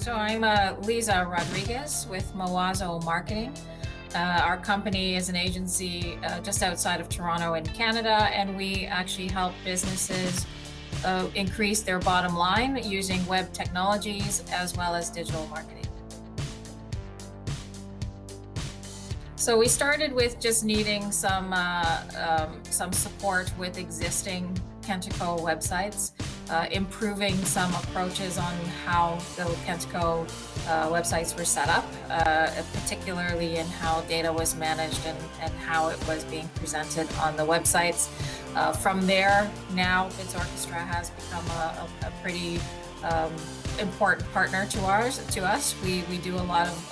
So I'm Liza Rodrigues with Mawazo Marketing. Our company is an agency just outside of Toronto in Canada, and we actually help businesses increase their bottom line using web technologies as well as digital marketing. So we started with just needing some support with existing Kentico websites, improving some approaches on how the Kentico websites were set up, particularly in how data was managed and how it was being presented on the websites. From there, now Bits Orchestra has become a pretty important partner to us. We do a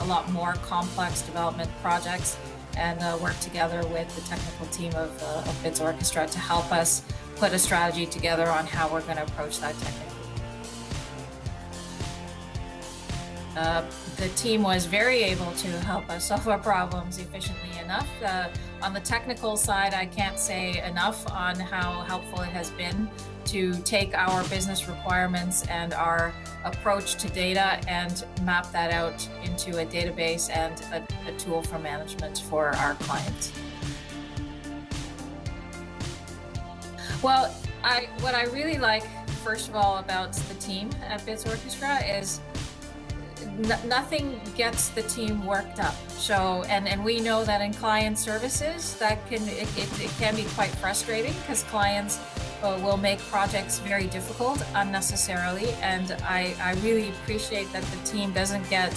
lot more complex development projects and work together with the technical team of Bits Orchestra to help us put a strategy together on how we're going to approach that technically. The team was very able to help us solve our problems efficiently enough. On the technical side, I can't say enough on how helpful it has been to take our business requirements and our approach to data and map that out into a database and a tool for management for our clients. Well, what I really like, first of all, about the team at Bits Orchestra is nothing gets the team worked up. So, and we know that in client services, it can be quite frustrating because clients will make projects very difficult unnecessarily. And I really appreciate that the team doesn't get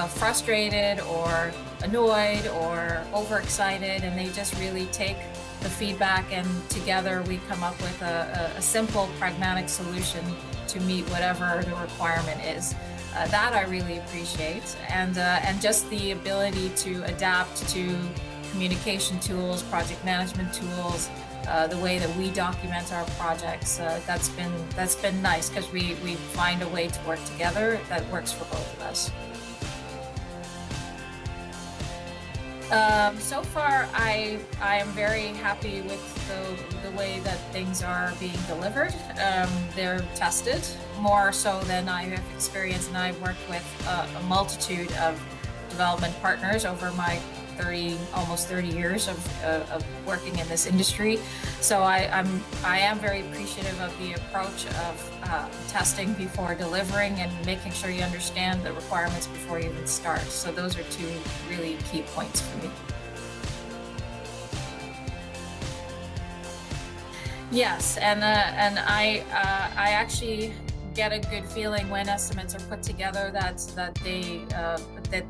frustrated or annoyed or overexcited, and they just really take the feedback, and together we come up with a simple, pragmatic solution to meet whatever the requirement is. That I really appreciate, and just the ability to adapt to communication tools, project management tools, the way that we document our projects. That's been nice because we find a way to work together that works for both of us. So far, I am very happy with the way that things are being delivered. They're tested more so than I have experienced, and I've worked with a multitude of development partners over my almost 30 years of working in this industry. So I am very appreciative of the approach of testing before delivering and making sure you understand the requirements before you even start. So those are two really key points for me. Yes, and I actually get a good feeling when estimates are put together that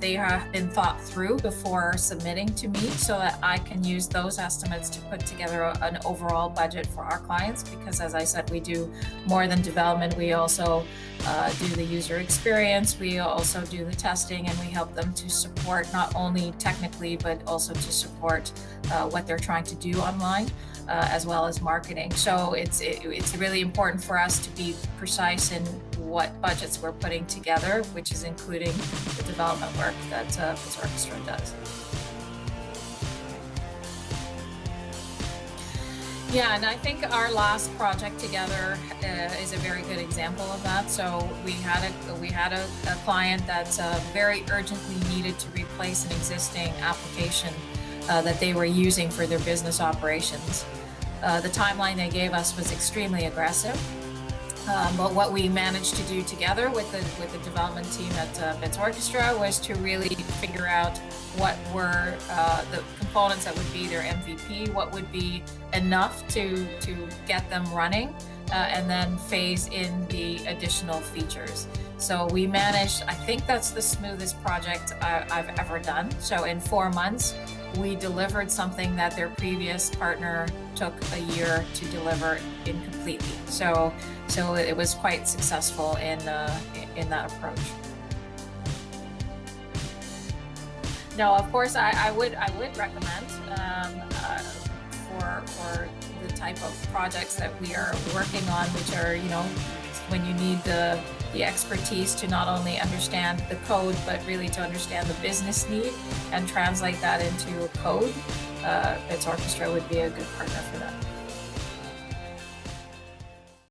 they have been thought through before submitting to me, so that I can use those estimates to put together an overall budget for our clients. Because as I said, we do more than development. We also do the user experience, we also do the testing, and we help them to support not only technically but also to support what they're trying to do online, as well as marketing. So it's really important for us to be precise in what budgets we're putting together, which is including the development work that Bits Orchestra does. Yeah, and I think our last project together is a very good example of that. So we had a client that very urgently needed to replace an existing application that they were using for their business operations. The timeline they gave us was extremely aggressive. But what we managed to do together with the development team at Bits Orchestra was to really figure out what were the components that would be their MVP, what would be enough to get them running, and then phase in the additional features. So we managed, I think that's the smoothest project I've ever done. So in 4 months, we delivered something that their previous partner took a year to deliver incompletely. So it was quite successful in that approach. No, of course, I would recommend for the type of projects that we are working on, which are, when you need the expertise to not only understand the code, but really to understand the business need and translate that into a code, Bits Orchestra would be a good partner for that.